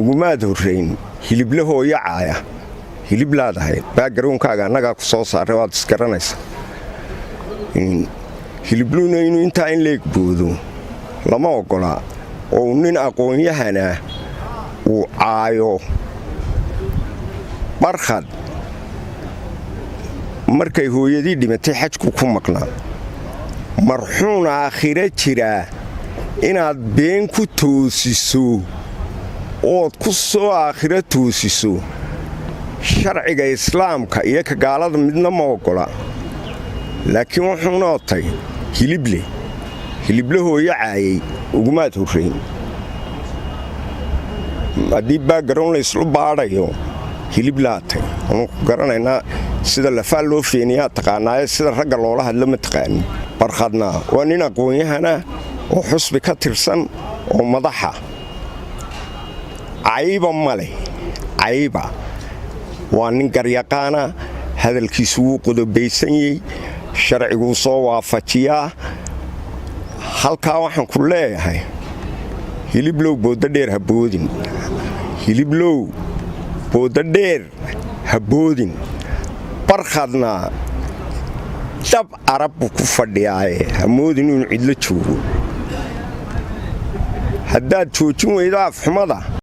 ugumaad horreyn hilibla hooyo caaya hilib laadahay background-kaaga annagaa ku soo saaray waad isgaranaysa hilibluuna inuu intaa in leeg boodo lama oggola oo nin aqoon-yahana uu caayo barkhad markay hooyadii dhimatay xajku ku maqnaa marxuun aakhira jiraa inaad been ku toosiso ood ku soo aakhira toosiso sharciga islaamka iyo ka gaalada midna ma oggola laakiin wuxuuna otay hilible hooyo caayay ugumaad horrayn haddii background layslu baadhayo hilib laatay anu ku garanaynaa sida lafaa loo feeniyaa taqaanaaye sida ragga loola hadlo ma taqaanin barkhadna waa nin aqoon-yahana oo xusbi ka tirsan oo madaxa cayba ma leh cayba waa nin garyaqaana hadalkiisu wuu qodobaysanyey sharciguu soo waafajiyaa halkaa waxaan ku leeyahay hiliblow boodadheer ha boodin hiliblow boodadheer ha boodin barkhadna dab arab buu ku fadhiyaaye ha moodin inuu cidlo joogo haddaad joojin weydo afxumada